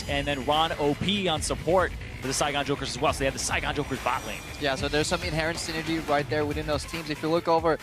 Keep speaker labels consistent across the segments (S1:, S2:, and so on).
S1: and then Ron OP on support for the Saigon Jokers as well. So they have the Saigon Jokers bot lane.
S2: Yeah, so there's some inherent synergy right there within those teams. If you look over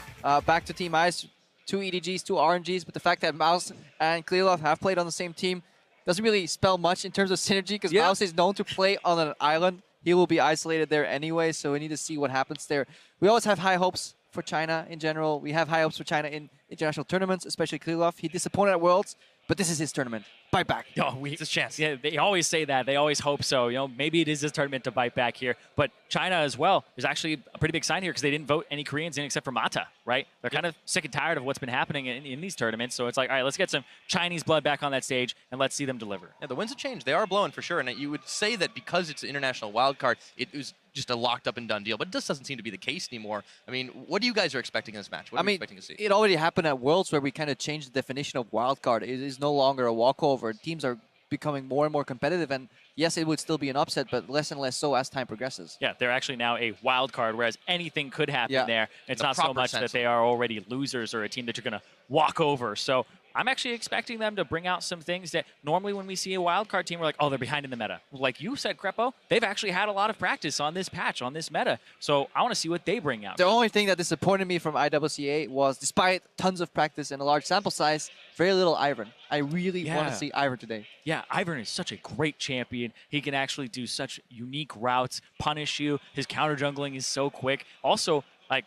S2: back to Team Ice, 2 EDGs, 2 RNGs, but the fact that Mouse and Clearlove have played on the same team doesn't really spell much in terms of synergy, because Mouse is known to play on an island. He will be isolated there anyway, so we need to see what happens there. We always have high hopes for China in general. We have high hopes for China in international tournaments, especially Clearlove. He disappointed at Worlds, but this is his tournament. Bite back.
S1: Oh,
S3: it's his chance.
S1: Yeah, they always say that. They always hope so. You know, maybe it is his tournament to bite back here. But China as well, there's actually a pretty big sign here because they didn't vote any Koreans in except for Mata, right? They're kind of sick and tired of what's been happening in these tournaments. So it's like, all right, let's get some Chinese blood back on that stage and let's see them deliver.
S3: Yeah, the winds have changed. They are blowing for sure. And you would say that because it's an international wildcard, it was just a locked up and done deal. But it just doesn't seem to be the case anymore. I mean, what do you guys are expecting in this match? What are you expecting to see?
S2: It already happened at Worlds where we kind of changed the definition of wildcard. It is no longer a walkover. Teams are becoming more and more competitive, and yes, it would still be an upset, but less and less so as time progresses.
S1: Yeah, they're actually now a wild card, whereas anything could happen there. It's not so much that they are already losers or a team that you're going to walk over. So I'm actually expecting them to bring out some things that normally when we see a wild card team, we're like, oh, they're behind in the meta. Like you said, Crepo, they've actually had a lot of practice on this patch, on this meta. So I want to see what they bring out.
S2: The only thing that disappointed me from IWCA was, despite tons of practice and a large sample size, very little Ivern. I really want to see Ivern today.
S1: Yeah, Ivern is such a great champion. He can actually do such unique routes, punish you. His counter jungling is so quick. Also, like,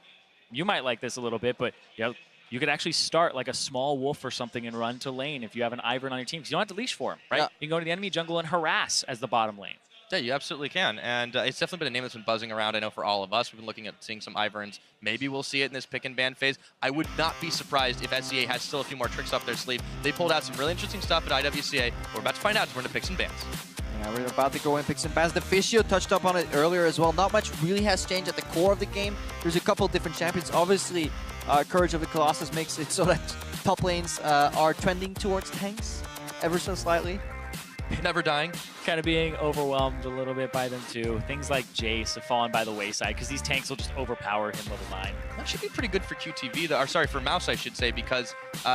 S1: you might like this a little bit, but you could actually start like a small wolf or something and run to lane if you have an Ivern on your team. Because you don't have to leash for him, right? Yeah. You can go to the enemy jungle and harass as the bottom lane.
S3: Yeah, you absolutely can. And it's definitely been a name that's been buzzing around, I know, for all of us. We've been looking at seeing some Iverns. Maybe we'll see it in this pick and ban phase. I would not be surprised if SCA has still a few more tricks up their sleeve. They pulled out some really interesting stuff at IWCA. We're about to find out if we're into picks and bans.
S2: Yeah, we're about to go in picks and bans. The Fishio touched up on it earlier as well. Not much really has changed at the core of the game. There's a couple of different champions. Obviously, Courage of the Colossus makes it so that top lanes are trending towards tanks ever so slightly.
S3: Never dying.
S1: Kind of being overwhelmed a little bit by them too. Things like Jace have fallen by the wayside because these tanks will just overpower him level 9.
S3: That should be pretty good for QTV, or sorry, for Mouse, I should say, because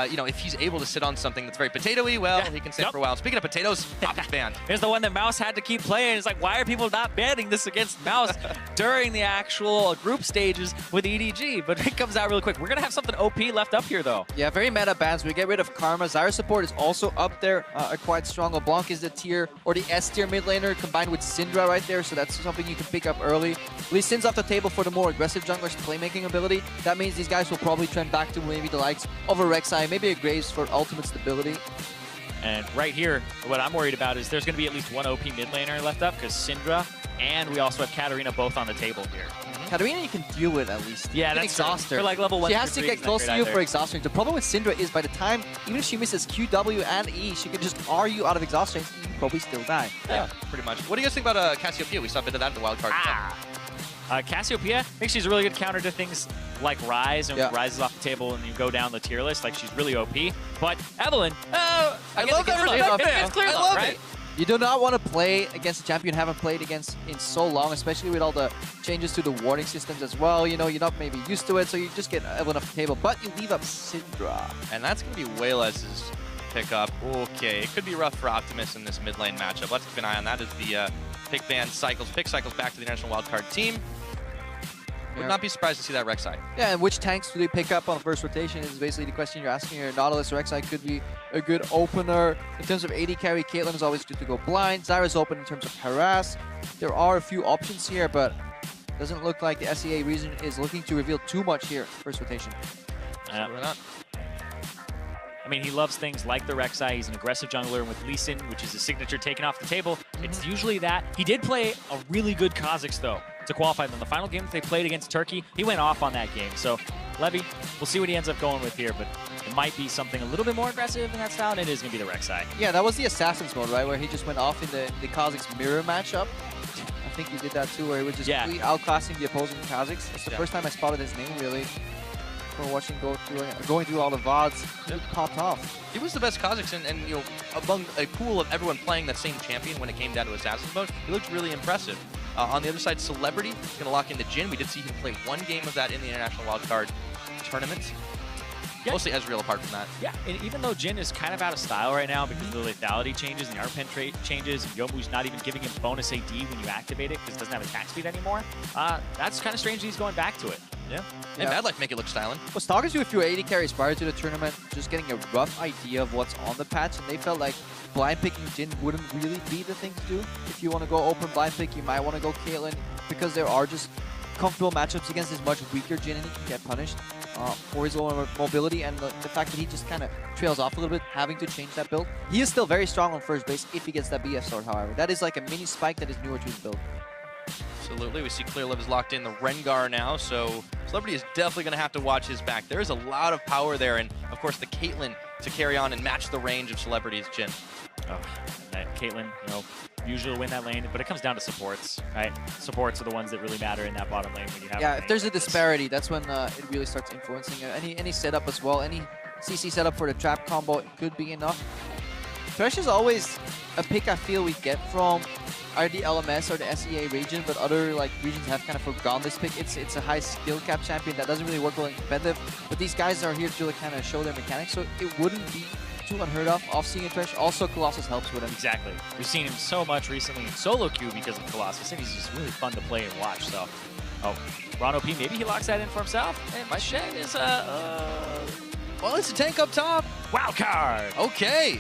S3: you know, if he's able to sit on something that's very potato-y, well, he can sit for a while. Speaking of potatoes, Op's banned.
S1: Here's the one that Mouse had to keep playing. It's like, why are people not banning this against Mouse during the actual group stages with EDG? But it comes out really quick. We're gonna have something OP left up here though.
S2: Yeah, very meta bans. We get rid of Karma. Zyra support is also up there, quite strong. LeBlanc is the tier or the S tier mid laner combined with Syndra right there, so that's something you can pick up early. Lee Sin's off the table for the more aggressive jungler's playmaking ability. That means these guys will probably trend back to maybe the likes of a Rek'Sai, maybe a Graves for ultimate stability.
S1: And right here, what I'm worried about is there's going to be at least one OP mid laner left up because Syndra and we also have Katarina both on the table here.
S2: Katarina you can deal with at least.
S1: Yeah, that's
S2: exhaust her.
S1: For like level 1
S2: she has to get close to you for exhaustion. The problem with Syndra is by the time, even if she misses Q, W, and E, she can just R you out of exhaustion and you can probably still die.
S3: Yeah, pretty much. What do you guys think about Cassiopeia? We saw a bit of that in the wild card.
S1: Cassiopeia, I think she's a really good counter to things like Ryze, and Ryze is off the table and you go down the tier list, like she's really OP. But Evelynn,
S3: I love that.
S1: It's clear
S3: I love
S1: right?
S3: it.
S2: You do not want to play against a champion you haven't played against in so long, especially with all the changes to the warding systems as well. You know, you're not maybe used to it, so you just get Evelynn off the table, but you leave up Syndra.
S3: And that's going to be Wayles's pickup. Okay, it could be rough for Optimus in this mid lane matchup. Let's keep an eye on that as the pick cycles back to the National Wildcard team. Would not be surprised to see that Rek'Sai.
S2: Yeah, and which tanks do they pick up on first rotation is basically the question you're asking here. Nautilus Rek'Sai could be a good opener. In terms of AD carry, Caitlyn is always good to go blind. Zyra's open in terms of harass. There are a few options here, but doesn't look like the SEA region is looking to reveal too much here first rotation.
S1: Yeah. So not. I mean, he loves things like the Rek'Sai. He's an aggressive jungler, and with Lee Sin, which is his signature taken off the table, it's usually that. He did play a really good Kha'Zix, though, to qualify them. The final game that they played against Turkey, he went off on that game. So, Levy, we'll see what he ends up going with here, but it might be something a little bit more aggressive in that style, and it is going to be the Rek'Sai.
S2: Yeah, that was the Assassin's mode, right, where he just went off in the Kha'Zix mirror matchup. I think he did that, too, where he was just outclassing the opposing Kha'Zix. It's the first time I spotted his name, really. For watching going through all the VODs, it popped off.
S3: He was the best Kha'Zix, and you know, among a pool of everyone playing that same champion when it came down to Assassin's mode, he looked really impressive. On the other side, Celebrity is going to lock into Jhin. We did see him play one game of that in the International Wildcard tournament.
S1: Yeah.
S3: Mostly Ezreal apart from that.
S1: Yeah, and even though Jin is kind of out of style right now because the lethality changes and the art pen trait changes, and Yomu's not even giving him bonus AD when you activate it because it doesn't have attack speed anymore, that's kind of strange that he's going back to it.
S3: Yeah. And Mad Life make it look styling.
S2: I was talking to a few AD carries prior to the tournament, just getting a rough idea of what's on the patch, and they felt like blind picking Jin wouldn't really be the thing to do. If you want to go open blind pick, you might want to go Caitlyn, because there are just comfortable matchups against this much weaker Jin, and he can get punished for his low mobility, and the fact that he just kind of trails off a little bit, having to change that build. He is still very strong on first base if he gets that BF sword, however. That is like a mini spike that is newer to his build.
S3: Absolutely. We see Clearlove is locked in the Rengar now, so Celebrity is definitely going to have to watch his back. There is a lot of power there, and of course the Caitlyn to carry on and match the range of Celebrity's Jin.
S1: Oh, that Caitlyn, usually win that lane, but it comes down to supports, right? Supports are the ones that really matter in that bottom lane when you have.
S2: Yeah, if there's a disparity, that's when it really starts influencing any setup as well. Any CC setup for the trap combo could be enough. Thresh is always a pick I feel we get from either the LMS or the SEA region, but other regions have kind of forgone this pick. It's a high skill cap champion that doesn't really work well in competitive, but these guys are here to kind of show their mechanics, so it wouldn't be too unheard of seeing a Thresh. Also, Colossus helps with him.
S1: Exactly. We've seen him so much recently in solo queue because of Colossus, and he's just really fun to play and watch. So, Ron OP, maybe he locks that in for himself. And my Shen is
S3: well, it's a tank up top.
S1: Wild card.
S3: Okay.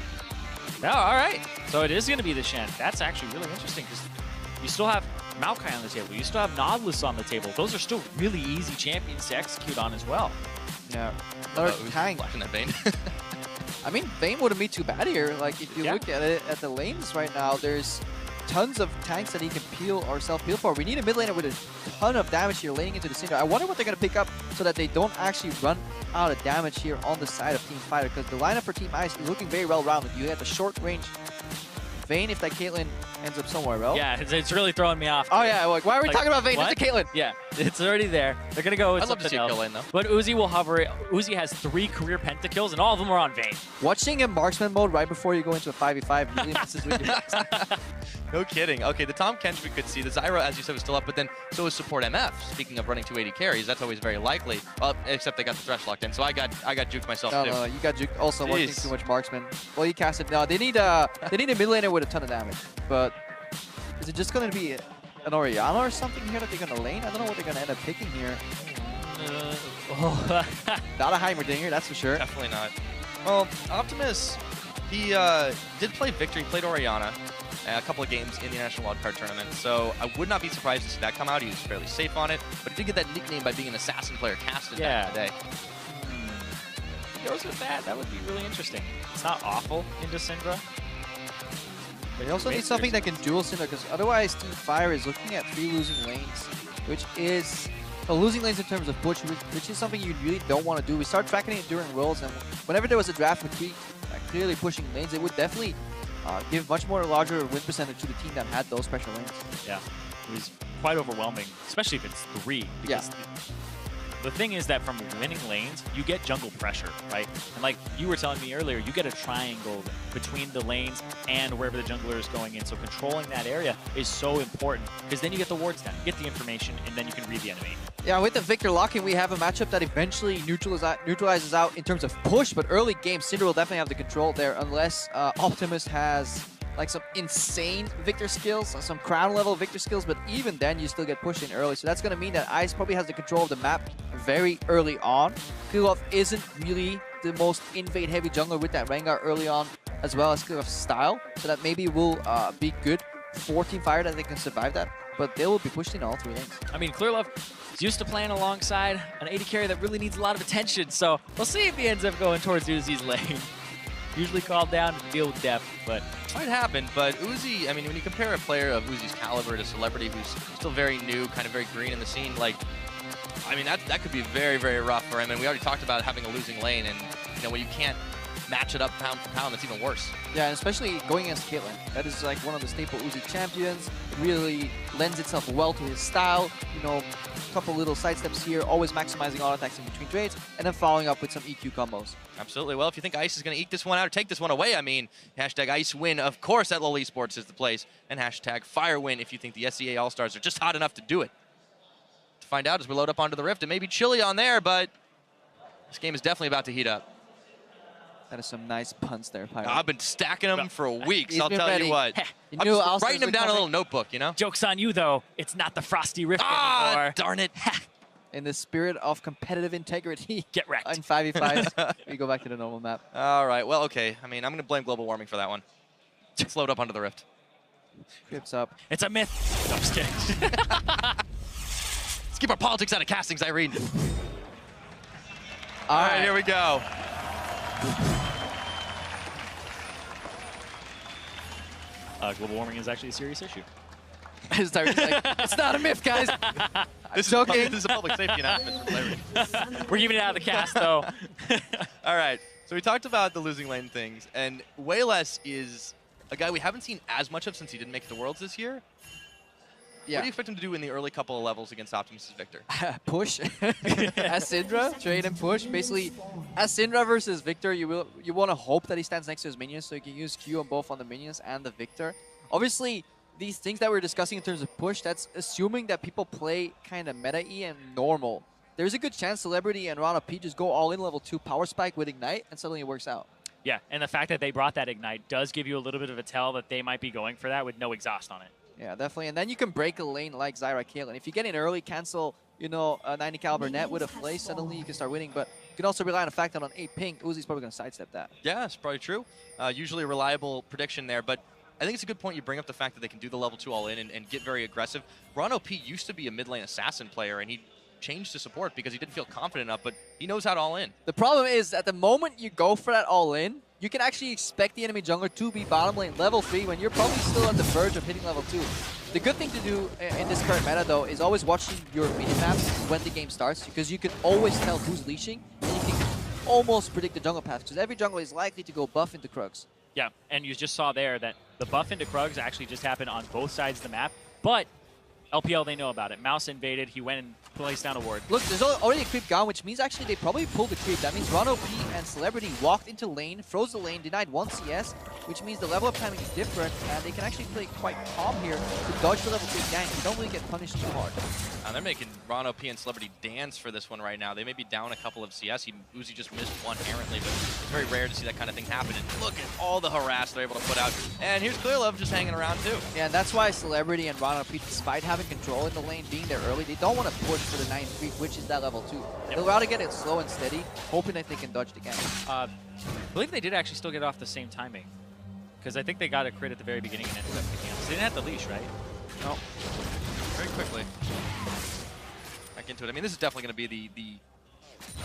S1: Oh, all right. So it is going to be the Shen. That's actually really interesting because you still have Maokai on the table. You still have Nautilus on the table. Those are still really easy champions to execute on as well.
S2: Yeah. Another tank.
S3: Flashing that Vayne.
S2: I mean, Vayne wouldn't be too bad here. Like, if you look at it, at the lanes right now, there's tons of tanks that he can peel or self-peel for. We need a mid laner with a ton of damage here laning into the Cinder. I wonder what they're going to pick up so that they don't actually run out of damage here on the side of Team Fighter, because the lineup for Team Ice is looking very well-rounded. You have the short range Vayne if that Caitlyn ends up somewhere, bro.
S1: Yeah, it's really throwing me off.
S2: Oh, yeah. Like, why are we talking about Vayne? It's a Caitlyn.
S1: Yeah, it's already there. They're going to go with
S3: I'd love to see a kill lane, though.
S1: But Uzi will hover. Uzi has 3 career pentakills, and all of them are on Vayne.
S2: Watching in marksman mode right before you go into a 5v5 really messes with you.
S3: No kidding. Okay, the Tahm Kench we could see. The Zyra, as you said, was still up, but then so is support MF. Speaking of running 280 carries, that's always very likely. Well, except they got the Thresh locked in, so I got juked myself too.
S2: No, you got juked. Also, watching too much marksman. Well, you casted. No, they need a mid laner with a ton of damage. But is it just going to be an Orianna or something here that they're going to lane? I don't know what they're going to end up picking here. Not a Heimerdinger, that's for sure.
S3: Definitely not. Well, Optimus, he did play Victor. He played Orianna a couple of games in the National Wildcard Tournament, so I would not be surprised to see that come out. He was fairly safe on it, but he did get that nickname by being an assassin player casted back in the day.
S1: He goes with that. That would be really interesting. It's not awful into Syndra.
S2: But you also need something that can dual Syndra, because otherwise Team Fire is looking at 3 losing lanes, which is losing lanes in terms of push, which is something you really don't want to do. We start tracking it during Worlds, and whenever there was a draft with 3 clearly pushing lanes, it would definitely give much more larger win percentage to the team that had those special lanes.
S1: Yeah, it was quite overwhelming, especially if it's 3. Because the thing is that from winning lanes, you get jungle pressure, right? And like you were telling me earlier, you get a triangle between the lanes and wherever the jungler is going in. So controlling that area is so important, because then you get the wards down, you get the information, and then you can read the enemy.
S2: Yeah, with the Victor locking, we have a matchup that eventually neutralizes out in terms of push, but early game, Cinder will definitely have the control there, unless Optimus has like some insane Victor skills, some crown level Victor skills, but even then you still get pushed in early. So that's going to mean that Ice probably has the control of the map very early on. Krilov isn't really the most invade heavy jungler with that Rengar early on, as well as Krilov's style, so that maybe will be good for Team Fire that they can survive that, but they will be pushed in all 3 lanes.
S1: I mean, Clearlove is used to playing alongside an AD carry that really needs a lot of attention, so we'll see if he ends up going towards Uzi's lane. Usually called down to deal with depth, but
S3: might happen. But Uzi, I mean, when you compare a player of Uzi's caliber to Celebrity who's still very new, kind of very green in the scene, like, I mean, that could be very, very rough for him. And we already talked about having a losing lane, and when you can't match it up pound for pound, that's even worse.
S2: Yeah, and especially going against Caitlyn. That is like one of the staple Uzi champions. It really lends itself well to his style. A couple little sidesteps here, always maximizing auto attacks in between trades, and then following up with some EQ combos.
S3: Absolutely. Well, if you think Ice is going to eke this one out or take this one away, I mean, hashtag Ice win, of course, at LoL Esports is the place, and hashtag Fire win if you think the SEA All-Stars are just hot enough to do it. To find out as we load up onto the Rift, it may be chilly on there, but This game is definitely about to heat up.
S2: That is some nice punts there, Pyro.
S3: I've been stacking them for weeks,
S2: He's
S3: I'll
S2: been
S3: tell
S2: ready.
S3: you what.
S2: You
S3: I'm
S2: knew
S3: just
S2: Allstar's
S3: writing them down in a little notebook, you know?
S1: Joke's on you, though. It's not the Frosty Rift anymore.
S3: Darn it.
S2: In the spirit of competitive integrity.
S1: Get wrecked.
S2: In 5v5s, we go back to the normal map.
S3: All right, well, okay. I mean, I'm going to blame global warming for that one. Let's load up onto the Rift.
S2: Crypts up.
S1: It's a myth. No, I'm just kidding.
S3: Let's keep our politics out of castings, Irene.
S2: All
S3: All right, here we go.
S1: Global warming is actually a serious issue.
S2: It's like, it's not a myth, guys.
S3: This
S2: joking.
S3: This is a public safety announcement from Larry.
S1: We're keeping it out of the cast, though.
S3: All right, so we talked about the losing lane things, and Wayless is a guy we haven't seen as much of since he didn't make the Worlds this year.
S2: Yeah.
S3: What do you expect him to do in the early couple of levels against Optimus' Victor?
S2: Push. As Syndra, trade and push. Basically, as Syndra versus Victor, you want to hope that he stands next to his minions so you can use Q on both on the minions and the Victor. Obviously, these things that we're discussing in terms of push, that's assuming that people play kind of meta-y and normal. There's a good chance Celebrity and Rana P just go all in level 2 power spike with Ignite and suddenly it works out.
S1: Yeah, and the fact that they brought that Ignite does give you a little bit of a tell that they might be going for that with no exhaust on it.
S2: Yeah, definitely. And then you can break a lane like Zyra Kaelin. If you get in early, cancel, you know, a 90 caliber net with a play, suddenly you can start winning. But you can also rely on the fact that on 8 ping, Uzi's probably going to sidestep that.
S3: Yeah, that's probably true. Usually a reliable prediction there, but I think it's a good point you bring up the fact that they can do the level 2 all in and get very aggressive. Ron OP used to be a mid lane assassin player, and he changed to support because he didn't feel confident enough, but he knows how to all in.
S2: The problem is, at the moment you go for that all in, you can actually expect the enemy jungler to be bottom lane level 3 when you're probably still on the verge of hitting level 2. The good thing to do in this current meta, though, is always watching your minimaps when the game starts, because you can always tell who's leashing, and you can almost predict the jungle path, because every jungler is likely to go buff into Krugs.
S1: Yeah, and you just saw there that the buff into Krugs actually just happened on both sides of the map, but LPL, they know about it. Mouse invaded, he went and placed down a ward.
S2: Look, there's already a creep gone, which means actually they probably pulled the creep. That means Ron P and Celebrity walked into lane, froze the lane, denied 1 CS, which means the level up timing is different, and they can actually play quite calm here to dodge the level 3 gank. They don't really get punished too hard.
S3: They're making Ron OP and Celebrity dance for this one right now. They may be down a couple of CS. Uzi just missed one errantly, but it's very rare to see that kind of thing happen. And look at all the harass they're able to put out. And here's Clearlove just hanging around too.
S2: Yeah, and that's why Celebrity and Ron P, despite having control in the lane, being there early, they don't want to push for the 9 creep, which is that level 2. They'd rather get it slow and steady, hoping that they can dodge the gank.
S1: I believe they did actually still get off the same timing, because I think they got a crit at the very beginning and ended up picking up. So they didn't have the leash, right?
S2: No.
S3: Very quickly. Back into it. I mean, this is definitely going to be the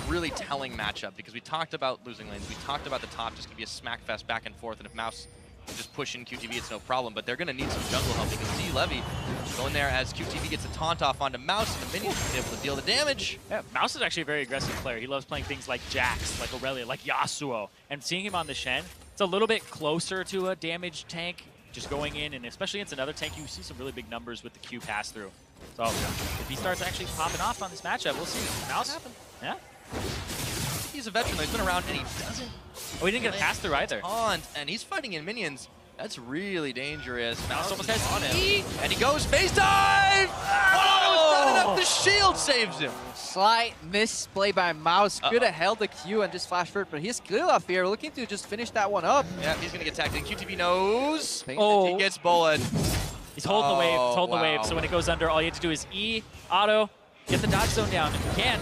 S3: really telling matchup, because we talked about losing lanes. We talked about the top just going to be a smack fest back and forth, and if Mouse can just push in QTV, it's no problem, but they're going to need some jungle help. You can see Levy going there as QTV gets a taunt off onto Mouse, and the minions will be able to deal the damage.
S1: Yeah, Mouse is actually a very aggressive player. He loves playing things like Jax, like Aurelia, like Yasuo. And seeing him on the Shen, it's a little bit closer to a damage tank, just going in, and especially against another tank, you see some really big numbers with the Q pass-through. So if he starts actually popping off on this matchup, we'll see. Mouse, yeah.
S3: He's a veteran, though. He's been around, and he doesn't.
S1: Oh, he didn't get a pass-through either.
S3: Taunt, and he's fighting in minions. That's really dangerous. Mouse almost
S1: has
S3: on him. And he goes face dive! Oh, it's not enough. The shield saves him.
S2: Slight misplay by Mouse. Could have held the Q and just flash forward, but he's clear off here, looking to just finish that one up.
S3: Yeah, he's going to get tagged in. QTV knows.
S1: Oh.
S3: He gets bullet.
S1: He's holding the wave. He's holding
S3: wow.
S1: the wave. So when it goes under, all you have to do is E, auto, get the dodge zone down if you can.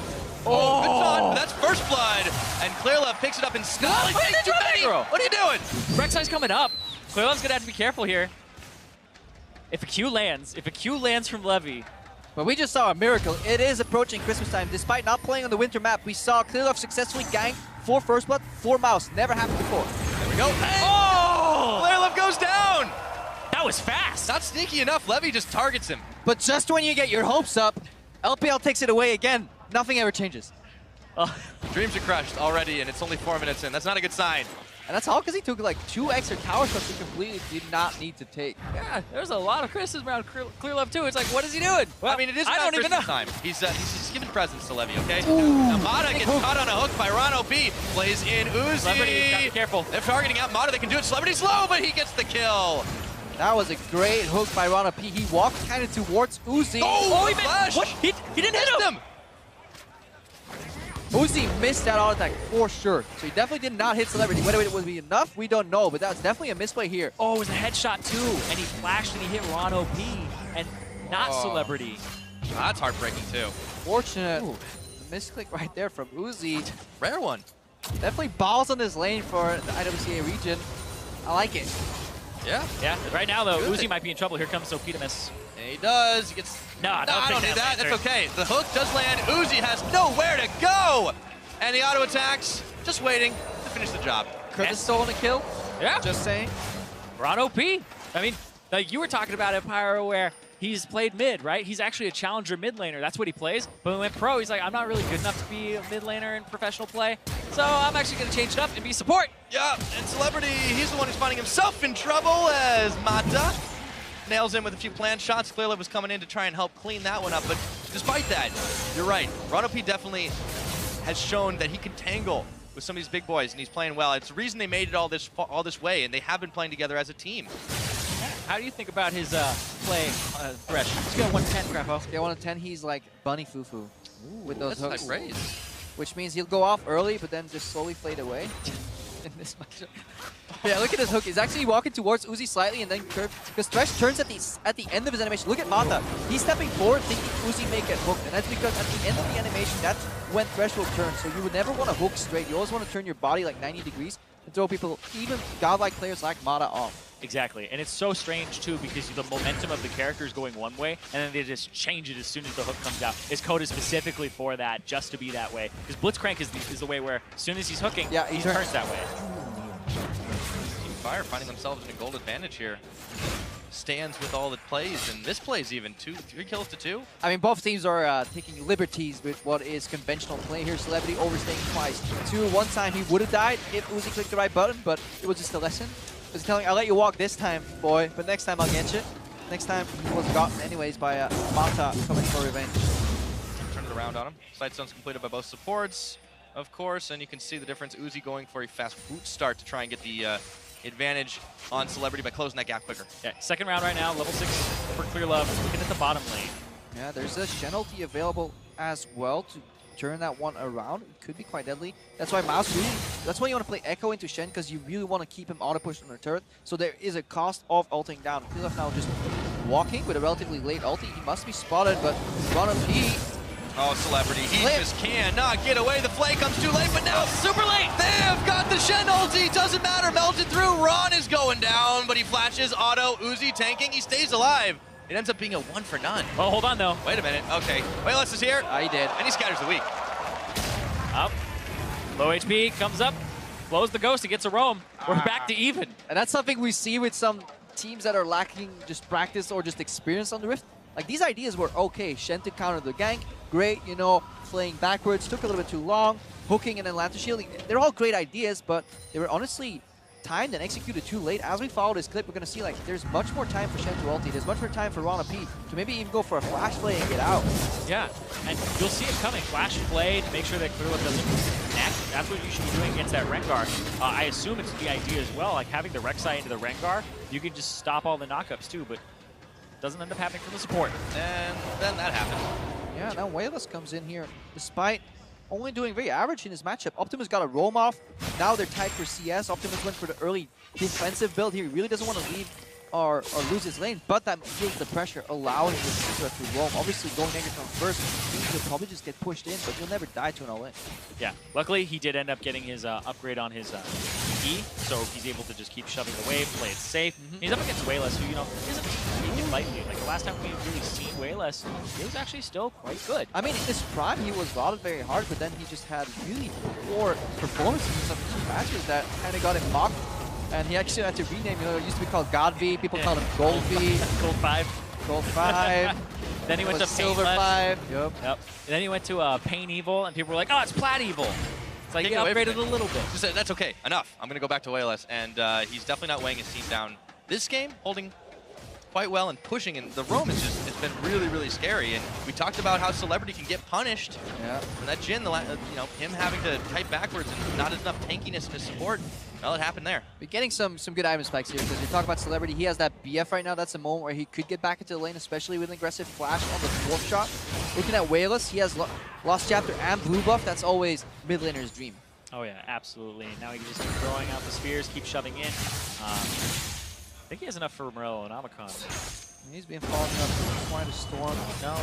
S3: Oh, good taunt. That's first blood. And Clearlove picks it up and Snarly takes too many. What are you doing?
S1: Rek'Sai's coming up. Clearlove's going to have to be careful here. If a Q lands from Levy.
S2: But we just saw a miracle. It is approaching Christmas time. Despite not playing on the winter map, we saw Clearlove successfully gank 4 first blood, 4 Mouse. Never happened before.
S3: There we go. Hey!
S1: Oh!
S3: Clearlove goes down.
S1: That was fast.
S3: Not sneaky enough. Levy just targets him.
S2: But just when you get your hopes up, LPL takes it away again. Nothing ever changes.
S3: Dreams are crushed already, and it's only 4 minutes in. That's not a good sign.
S2: And that's all because he took like 2 extra tower shots he completely did not need to take.
S1: Yeah, there's a lot of criticism around Clearlove too. It's like, what is he doing? Well,
S3: I mean, it is
S1: I
S3: not
S1: don't even know.
S3: Christmas time. He's just giving presents to Levy, okay?
S2: Ooh.
S3: Now Mata gets caught on a hook by Ron OP. Plays in Uzi.
S1: Celebrity, gotta be careful.
S3: They're targeting out Mata. They can do it. Celebrity's low, but he gets the kill.
S2: That was a great hook by Rana P. He walked kind of towards Uzi.
S3: Oh,
S1: he
S3: flash.
S1: what? He didn't hit him.
S2: Uzi missed that auto attack for sure. So he definitely did not hit Celebrity. Whether it would be enough, we don't know. But that's definitely a misplay here.
S1: Oh, it was a headshot too. And he flashed and he hit Ron OP and not Celebrity.
S3: That's heartbreaking too.
S2: Fortunate. Misclick right there from Uzi.
S3: Rare one.
S2: Definitely balls on this lane for the IWCA region. I like it.
S3: Yeah.
S1: Yeah, right now though,
S3: Good.
S1: Uzi might be in trouble. Here comes Optimus.
S3: And he does. He gets.
S1: No,
S3: I don't need that.
S1: Lancer.
S3: That's okay. The hook does land. Uzi has nowhere to go. And the auto attacks, just waiting to finish the job.
S2: Could have stolen a kill.
S1: Yeah.
S2: Just saying.
S1: Ron OP. I mean, like you were talking about Empire where he's played mid, right? He's actually a challenger mid laner. That's what he plays. But when he went pro, he's like, I'm not really good enough to be a mid laner in professional play. So I'm actually going to change it up and be support.
S3: Yeah, and Celebrity, he's the one who's finding himself in trouble as Mata nails in with a few planned shots. Clearly was coming in to try and help clean that one up. But despite that, you're right. Ron OP definitely has shown that he can tangle with some of these big boys, and he's playing well. It's the reason they made it all this way, and they have been playing together as a team.
S1: How do you think about his play, Thresh? Scale 110, Grappo.
S2: Scale 1 to 10, he's like Bunny Fufu with those
S3: That's
S2: hooks.
S3: a nice phrase.
S2: Which means he'll go off early, but then just slowly fade away in this matchup. Yeah, look at his hook. He's actually walking towards Uzi slightly and then curve. Because Thresh turns at the end of his animation. Look at Mata. He's stepping forward thinking Uzi may get hooked. And that's because at the end of the animation, that's when Thresh will turn. So you would never want to hook straight. You always want to turn your body like 90 degrees and throw people, even godlike players like Mata, off.
S1: Exactly, and it's so strange too because the momentum of the character is going one way, and then they just change it as soon as the hook comes out. It's coded specifically for that, just to be that way. Because Blitzcrank is the way where as soon as he's hooking,
S2: yeah,
S1: he turns that way.
S3: Team Fire finding themselves in a gold advantage here. Stands with all the plays, and this plays even 3 kills to 2.
S2: I mean, both teams are taking liberties with what is conventional play here. Celebrity overstaying twice. One time he would have died if Uzi clicked the right button, but it was just a lesson. He's telling, I'll let you walk this time, boy, but next time I'll get you. Next time he was gotten anyways by Mata coming for revenge.
S3: Turn it around on him. Sidestone's completed by both supports, of course, and you can see the difference. Uzi going for a fast boot start to try and get the advantage on Celebrity by closing that gap quicker.
S1: Yeah, second round right now, level 6 for Clear Love, looking at the bottom lane.
S2: Yeah, there's a Shen ulti available as well to turn that one around. It could be quite deadly. That's why that's why you want to play Echo into Shen, because you really want to keep him auto-pushed on the turret. So there is a cost of ulting down. Clearlove now just walking with a relatively late ulti. He must be spotted, but Ron OP.
S3: Oh, Celebrity, he just cannot get away. The flay comes too late, but now super late. They've got the Shen ulti. Doesn't matter, melted through. Ron is going down, but he flashes auto. Uzi tanking, he stays alive. It ends up being a 1 for none.
S1: Well, hold on though.
S3: Wait a minute. Okay. Wayless is here.
S2: He did.
S3: And he scatters the weak.
S1: Up. Low HP, comes up, blows the ghost, he gets a roam. We're back to even.
S2: And that's something we see with some teams that are lacking just practice or just experience on the Rift. Like, these ideas were okay. Shen to counter the gank, great, you know, playing backwards, took a little bit too long, hooking and then Lantern shielding. They're all great ideas, but they were honestly timed and executed too late. As we follow this clip, we're going to see, like, there's much more time for Shen to ulti. There's much more time for Ron OP to maybe even go for a flash play and get out.
S1: Yeah, and you'll see it coming. Flash play to make sure that Clearlove doesn't connect. That's what you should be doing against that Rengar. I assume it's the idea as well, like having the Rek'Sai into the Rengar, you can just stop all the knockups too, but it doesn't end up happening from the support.
S3: And then that happened.
S2: Yeah, now Wayless comes in here, despite only doing very average in his matchup. Optimus got a roam off. Now they're tied for CS. Optimus went for the early defensive build here. He really doesn't want to leave or lose his lane, but that feels the pressure, allowing the Caesar to roam. Obviously, going negative first means he'll probably just get pushed in, but he'll never die to an all-in.
S1: Yeah, luckily he did end up getting his upgrade on his E, so he's able to just keep shoving the wave, play it safe. He's up against Wayless, who, you know, isn't taken lightly. Like, the last time we've really seen Wayless, he was actually still quite good.
S2: I mean, in his prime, he was lauded very hard, but then he just had really poor performances in some key matches that kind of got him mocked. And he actually had to rename, you know, it used to be called God V, people called him Gold V.
S1: Gold 5.
S2: Gold 5.
S1: Then he went to
S2: Silver
S1: Painless.
S2: 5. Yep.
S1: And then he went to Pain Evil, and people were like, oh, it's Plat Evil. It's like, he upgraded a little bit.
S3: Just, that's okay, enough. I'm going to go back to Wayless, and he's definitely not weighing his team down. This game, holding quite well and pushing, and the roam is just, it's been really, really scary. And we talked about how Celebrity can get punished.
S2: Yeah.
S3: And that Jhin, you know, him having to kite backwards and not enough tankiness to support. Well, it happened there.
S2: We're getting some good item spikes here because you're talking about Celebrity. He has that BF right now. That's a moment where he could get back into the lane, especially with an aggressive flash on the dwarf shot. Looking at Wayless, he has Lost Chapter and blue buff. That's always mid laner's dream.
S1: Oh yeah, absolutely. Now he can just keep throwing out the spears, keep shoving in. I think he has enough for Morello and Omicron.
S2: He's been following up quite a storm.
S1: No.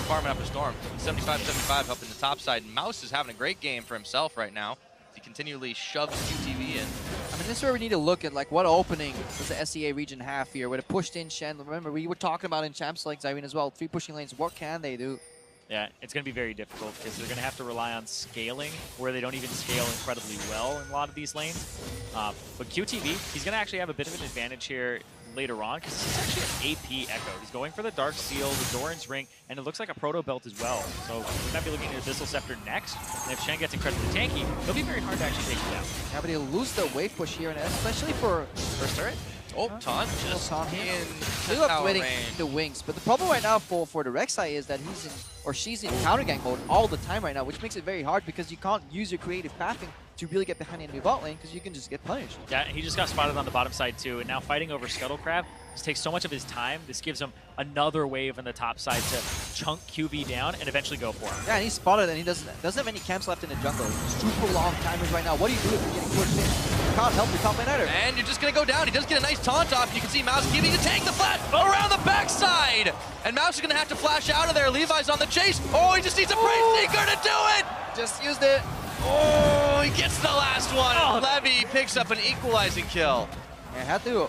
S3: Farming up a storm. 75-75 up in the top side. Mouse is having a great game for himself right now. He continually shoves QTV in.
S2: I mean, this is where we need to look at like what opening does the SEA region have here? With a pushed in Shen. Remember, we were talking about in Champs like Zyrene as well. 3 pushing lanes. What can they do?
S1: Yeah, it's going to be very difficult because they're going to have to rely on scaling where they don't even scale incredibly well in a lot of these lanes. But QTV, he's going to actually have a bit of an advantage here later on because he's actually an AP Echo. He's going for the Dark Seal, the Doran's Ring, and it looks like a Proto Belt as well. So we might be looking at Abyssal Scepter next. And if Shen gets incredibly tanky, it'll be very hard to actually take him down.
S2: Yeah, but he'll lose the wave push here, and especially for first turret.
S3: Oh, Taunt just
S2: Taunt
S3: in
S2: Still
S3: tower
S2: waiting
S3: range.
S2: the wings. But the problem right now for the Rek'Sai is that he's in, or she's in counter gank mode all the time right now, which makes it very hard because you can't use your creative pathing to really get behind the enemy bot lane because you can just get punished.
S1: Yeah, he just got spotted on the bottom side too, and now fighting over Scuttle Crab. This takes so much of his time. This gives him another wave on the top side to chunk QV down and eventually go for him.
S2: Yeah, and he's spotted and he doesn't have any camps left in the jungle. Super long timers right now. What do you do if you're getting pushed in? You can't help your top lane either.
S3: And you're just going to go down. He does get a nice taunt off. You can see Mouse giving to take the flat around the backside. And Mouse is going to have to flash out of there. Levi's on the chase. Oh, he just needs a Praise Seeker to do it.
S2: Just used it.
S3: Oh, he gets the last one. Oh. Levy picks up an equalizing kill.
S2: Yeah, had to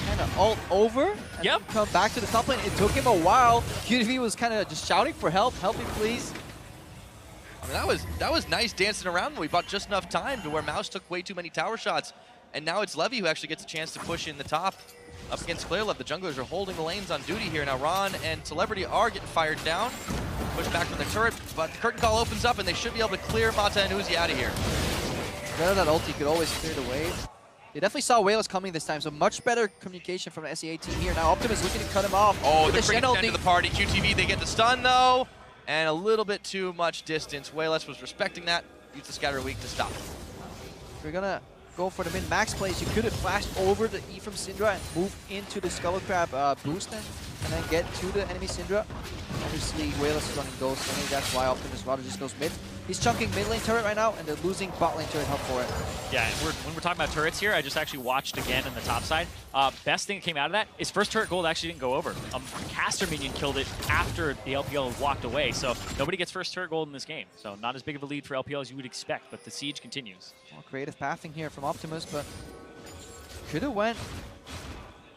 S2: kind of ult over and come back to the top lane. It took him a while. QTV was kind of just shouting for help. Help me, please.
S3: I mean, that was nice dancing around. We bought just enough time to where Mouse took way too many tower shots. And now it's Levy who actually gets a chance to push in the top. Up against Clearlove, the junglers are holding the lanes on duty here. Now Ron and Celebrity are getting fired down. Push back from the turret, but the curtain call opens up and they should be able to clear Mata and Uzi out of here.
S2: Better that ulti could always clear the wave. They definitely saw Wayless coming this time, so much better communication from the SEA team here. Now Optimus looking to cut him off.
S3: Oh, they're bringing it into the party. QTV, they get the stun though, and a little bit too much distance. Wayless was respecting that. Used the Scatter Weak to stop.
S2: We're gonna go for the min-max plays. You could have flashed over the E from Syndra and moved into the Scuttle Crab boost and then get to the enemy Syndra. Obviously, Wayless is running Ghost, so maybe that's why Optimus rather just goes mid. He's chunking mid lane turret right now, and they're losing bot lane turret help for it.
S1: Yeah, and when we're talking about turrets here, I just actually watched again in the top side. Best thing that came out of that is first turret gold actually didn't go over. Caster minion killed it after the LPL walked away, so nobody gets first turret gold in this game. So not as big of a lead for LPL as you would expect, but the siege continues.
S2: Well, creative pathing here from Optimus, but could have went.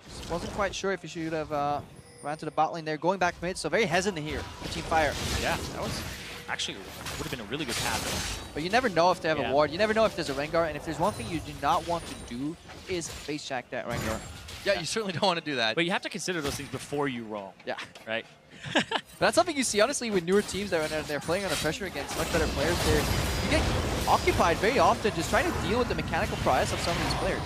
S2: Just wasn't quite sure if he should have ran to the bot lane there, going back mid, so very hesitant here for Team Fire.
S1: Yeah, that was actually would have been a really good path.
S2: But you never know if they have a ward. You never know if there's a Rengar, and if there's one thing you do not want to do is face check that Rengar.
S3: Yeah, you certainly don't want to do that.
S1: But you have to consider those things before you roll.
S2: Yeah.
S1: Right?
S2: But that's something you see, honestly, with newer teams that when they're playing under pressure against much better players. You get occupied very often just trying to deal with the mechanical prowess of some of these players.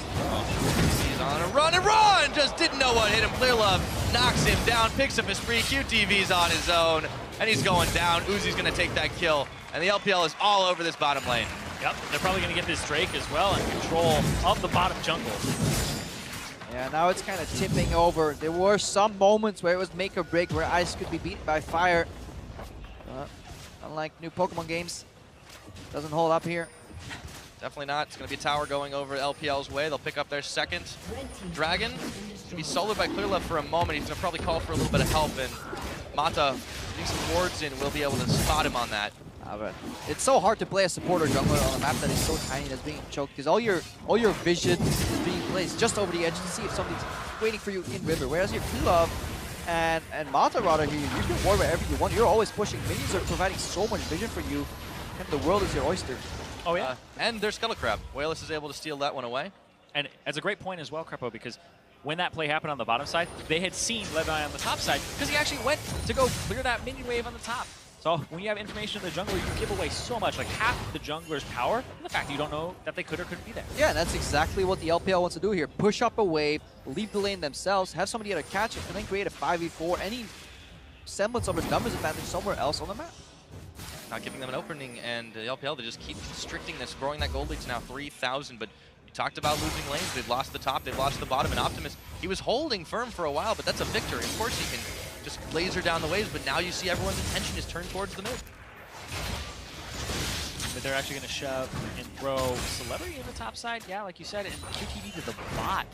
S3: He's on a run and run! Just didn't know what hit him. Clearlove knocks him down, picks up his free. QTV's on his own, and he's going down. Uzi's going to take that kill, and the LPL is all over this bottom lane.
S1: Yep, they're probably going to get this Drake as well in control of the bottom jungle.
S2: Yeah, now it's kind of tipping over. There were some moments where it was make or break, where Ice could be beaten by Fire. Unlike new Pokemon games, doesn't hold up here.
S3: Definitely not. It's going to be a tower going over LPL's way. They'll pick up their second dragon. He's going to be soloed by Clearlove for a moment. He's going to probably call for a little bit of help, and Mata, putting some wards in, will be able to spot him on that.
S2: But it's so hard to play a supporter jungler on a map that is so tiny that's being choked, because all your vision is being placed just over the edge to see if somebody's waiting for you in river. Whereas your Clearlove and Mata rather here, you can ward wherever you want. You're always pushing. Minions are providing so much vision for you, and the world is your oyster.
S1: Oh yeah.
S3: And there's Scuttle Crab. Wayless is able to steal that one away.
S1: And that's a great point as well, Crepo, because when that play happened on the bottom side, they had seen Levi on the top side because he actually went to go clear that minion wave on the top. So when you have information in the jungle, you give away so much, like half the jungler's power, and the fact that you don't know that they could or couldn't be there.
S2: Yeah, that's exactly what the LPL wants to do here. Push up a wave, leave the lane themselves, have somebody to catch it, and then create a 5v4, any semblance of a numbers advantage somewhere else on the map.
S3: Not giving them an opening, and the LPL, they just keep constricting this, growing that gold lead to now 3,000, but you talked about losing lanes. They've lost the top, they've lost the bottom, and Optimus, he was holding firm for a while, but that's a victory. Of course he can just laser down the waves, but now you see everyone's attention is turned towards the mid.
S1: But they're actually going to shove and throw Celebrity in the top side. Yeah, like you said, and QTD to the bot.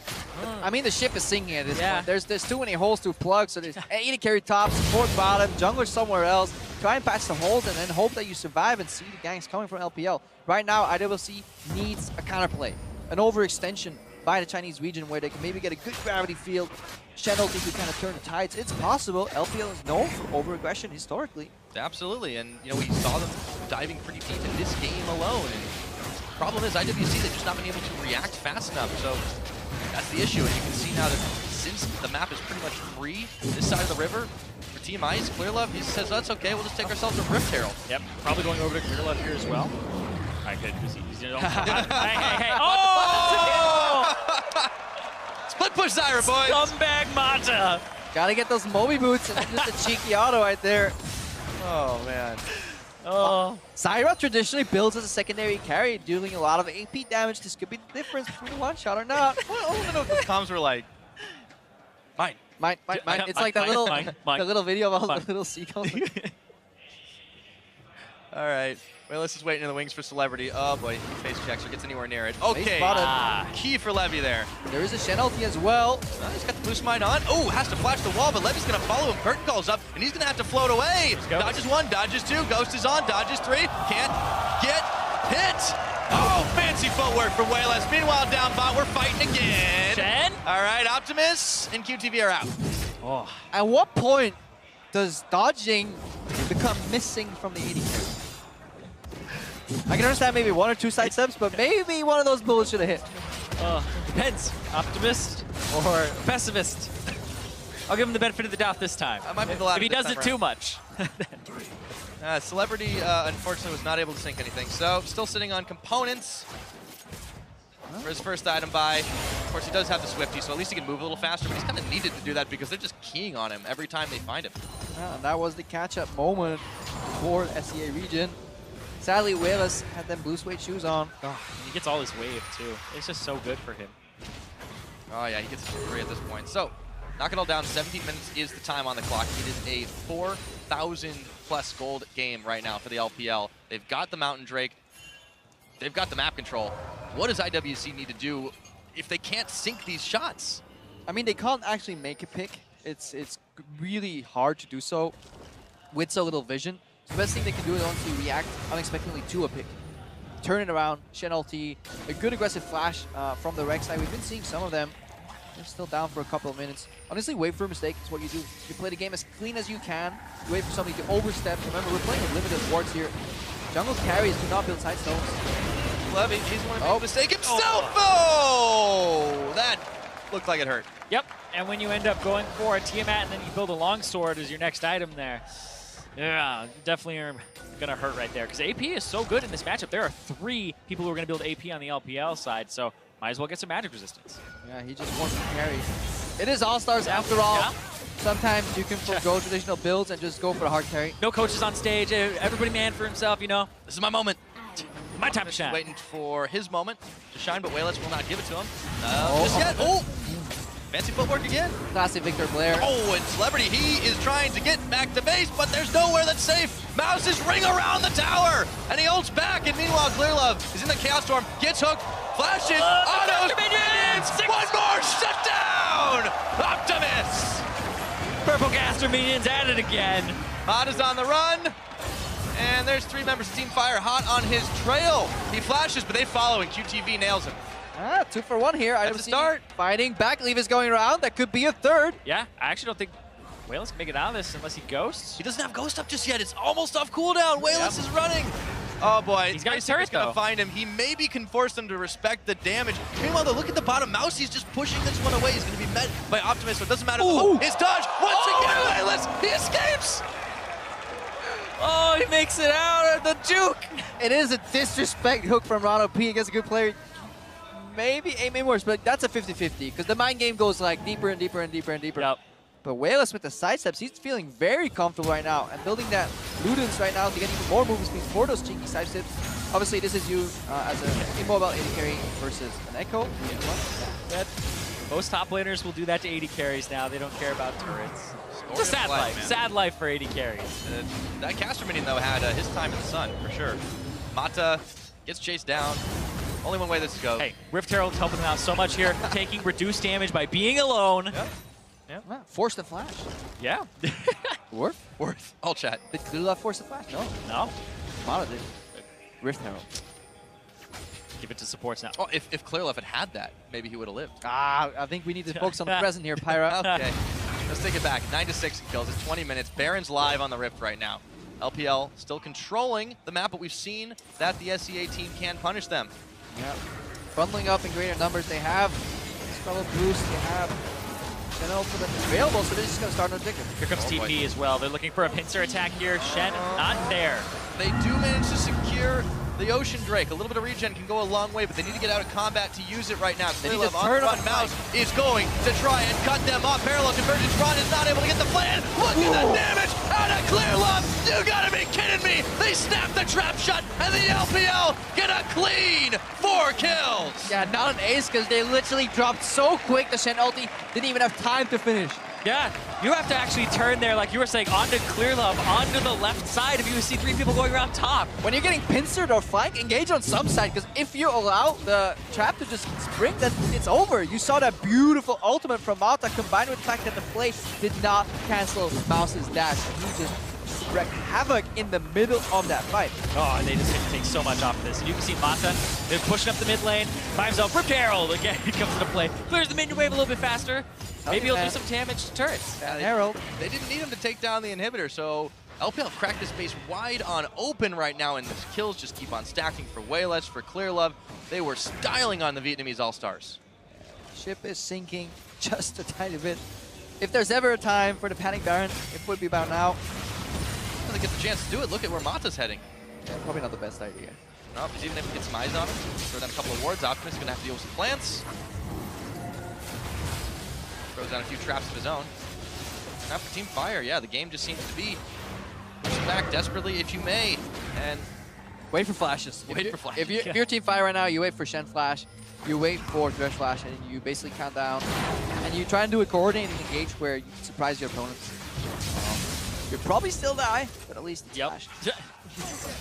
S2: I mean, the ship is sinking at this point. There's too many holes to plug, so there's AD carry top, support bottom, jungler somewhere else. Try and patch the holes and then hope that you survive and see the ganks coming from LPL. Right now, IWC needs a counterplay, an overextension by the Chinese region where they can maybe get a good gravity field, Channel to kind of turn the tides. It's possible. LPL is known for over-aggression historically.
S3: Absolutely, and you know, we saw them diving pretty deep in this game alone. And the problem is IWC, they've just not been able to react fast enough. So that's the issue. And you can see now that since the map is pretty much free this side of the river for Team Ice, Clearlove, he says, oh, that's okay, we'll just take ourselves a Rift Herald.
S1: Yep, probably going over to Clearlove here as well. I could, because he's hey. Oh!
S3: Split push Zyra, boys!
S1: Scumbag Mata!
S2: Gotta get those Moby boots and just a cheeky auto right there.
S3: Oh, man.
S1: Oh.
S2: Zyra traditionally builds as a secondary carry, dealing a lot of AP damage. This could be the difference between one shot or not.
S3: I don't even know if the comms were like, mine.
S2: Mine. It's like that little, the little video of all the little seagulls.
S3: All right. Well, let's just wait in the wings for Celebrity. Oh boy, he face checks or gets anywhere near it. Okay, key for Levy there.
S2: There is a Shen ulti as well.
S3: He's got the boost mine on. Oh, has to flash the wall, but Levy's gonna follow him. Curtain calls up, and he's gonna have to float away. Dodges one, dodges two, Ghost is on, dodges three. Can't get hit. Oh, fancy footwork from Wayless. Meanwhile, down bot, we're fighting again.
S1: Shen?
S3: All right, Optimus and QTV are out.
S1: Oh.
S2: At what point does dodging become missing from the AD carry? I can understand maybe one or two side steps, but maybe one of those bullets should have hit.
S1: Depends. Optimist or pessimist. I'll give him the benefit of the doubt this time.
S3: That might be the last
S1: if he does it too much.
S3: Celebrity, unfortunately, was not able to sync anything. So, still sitting on components for his first item buy. Of course, he does have the Swifty, so at least he can move a little faster, but he's kind of needed to do that because they're just keying on him every time they find him.
S2: Yeah, and that was the catch-up moment for SEA region. Sadly, Wayless had them blue suede shoes on.
S1: Oh, he gets all his wave, too. It's just so good for him.
S3: Oh, yeah, he gets his free at this point. So, knock it all down. 17 minutes is the time on the clock. It is a 4,000+ gold game right now for the LPL. They've got the Mountain Drake. They've got the map control. What does IWC need to do if they can't sink these shots?
S2: I mean, they can't actually make a pick. It's really hard to do so with so little vision. So the best thing they can do is honestly react unexpectedly to a pick. Turn it around, Shen ulti, a good aggressive flash from the Rex side. We've been seeing some of them. They're still down for a couple of minutes. Honestly, wait for a mistake is what you do. You play the game as clean as you can. You wait for somebody to overstep. Remember, we're playing with limited wards here. Jungle carries do not build side stones.
S3: Levy, he's one to make a mistake himself. Oh, that looked like it hurt.
S1: Yep, and when you end up going for a Tiamat and then you build a longsword as your next item there, yeah, definitely are going to hurt right there. Because AP is so good in this matchup. There are 3 people who are going to build AP on the LPL side, so might as well get some magic resistance.
S2: Yeah, he just wants to carry. It is All-Stars after all. Yeah. Sometimes you can forgo traditional builds and just go for a hard carry.
S1: No coaches on stage. Everybody man for himself, you know.
S3: This is my moment.
S1: My time to shine.
S3: Waiting for his moment to shine, but Wayless will not give it to him. Just yet. Oh! Fancy footwork again.
S2: Classic Victor Blair.
S3: Oh, and Celebrity, he is trying to get back to base, but there's nowhere that's safe. Mouse is ring around the tower, and he ults back, and meanwhile, Clearlove is in the Chaos Storm, gets hooked, flashes, autos, minions! One more shutdown! Optimus!
S1: Purple Gaster minions at it again.
S3: Hot is on the run, and there's 3 members of Team Fire hot on his trail. He flashes, but they follow, and QTV nails him.
S2: 2 for 1 here.
S3: That's a start.
S2: Fighting. Backleave is going around. That could be a 3rd.
S1: Yeah, I actually don't think Wayless can make it out of this unless he ghosts.
S3: He doesn't have Ghost up just yet. It's almost off cooldown. Wayless is running. Oh boy,
S1: he's got his turret
S3: going to find him. He maybe can force them to respect the damage. Meanwhile, though, look at the bottom. Mouse, he's just pushing this one away. He's going to be met by Optimus, so it doesn't matter. Oh, his dodge once again. Wayless, he escapes.
S1: Oh, he makes it out of the juke.
S2: It is a disrespect hook from Ronald P against a good player. Maybe aiming worse, but that's a 50-50 because the mind game goes like deeper and deeper and deeper and deeper.
S1: Yep.
S2: But Wayless with the side steps, he's feeling very comfortable right now and building that Ludens right now to get even more movement speed for those cheeky side steps. Obviously, this is you as an immobile AD carry versus an Echo.
S1: Most top laners will do that to AD carries now. They don't care about turrets. It's a sad life.
S3: Man.
S1: Sad life for AD carries.
S3: That caster minion, though, had his time in the sun, for sure. Mata gets chased down. Only one way this goes.
S1: Hey, Rift Herald's helping him out so much here, taking reduced damage by being alone.
S3: Yeah.
S2: Wow. Force the flash.
S1: Yeah.
S2: Worth.
S3: All chat.
S2: Did Klula force the flash? No.
S1: No.
S2: Mata did. Rift Herald.
S1: Give it to supports now.
S3: Oh, if Clearlove had that, maybe he would have lived.
S2: I think we need to focus on the present here, Pyra.
S3: Okay. Let's take it back. 9-6 kills. It's 20 minutes. Baron's live on the Rift right now. LPL still controlling the map, but we've seen that the SEA team can punish them.
S2: Yeah. Bundling up in greater numbers. They have Spell Boost. They have Channel for them available, so they're just going to start an objective.
S1: Here comes TP as well. They're looking for a pincer attack here. Shen, not there.
S3: They do manage to secure the Ocean Drake. A little bit of regen can go a long way, but they need to get out of combat to use it right now. Clearlove on the front mouse is going to try and cut them off. Parallel convergence run is not able to get the plan. Look at the damage out of Clearlove. You gotta be kidding me. They snap the trap shut, and the LPL get a clean 4 kills.
S2: Yeah, not an ace because they literally dropped so quick. The Shen ulti didn't even have time to finish.
S1: Yeah, you have to actually turn there, like you were saying, onto Clearlove, onto the left side if you see 3 people going around top.
S2: When you're getting pincered or flank, engage on some side, because if you allow the trap to just spring, then it's over. You saw that beautiful ultimate from Mata combined with the fact that the play did not cancel Mouse's dash. And he just wreaked havoc in the middle of that fight.
S1: Oh, and they just get to take so much off of this. And you can see Mata, they're pushing up the mid lane, by himself, Rift Herald again, he comes into play. Clears the minion wave a little bit faster. Maybe he'll do some damage to turrets.
S3: Yeah,
S2: Herald.
S3: They didn't need him to take down the inhibitor, so LPL cracked this base wide on open right now, and the kills just keep on stacking for Wayless, for Clearlove. They were styling on the Vietnamese All-Stars.
S2: Ship is sinking just a tiny bit. If there's ever a time for the Panic Baron, it would be about now.
S3: They get the chance to do it. Look at where Mata's heading.
S2: Yeah, probably not the best idea.
S3: No, because even if he gets some eyes on him, throw down a couple of wards, Optimus is going to have to deal with some plants. Throws down a few traps of his own. Now for Team Fire, yeah, the game just seems to be pushing back desperately if you may. And
S2: wait for flashes.
S3: Wait for flashes.
S2: If you're Team Fire right now, you wait for Shen Flash, you wait for Thresh Flash, and you basically count down. And you try and do a coordinated engage where you surprise your opponents. You'll probably still die, but at least it's flashy.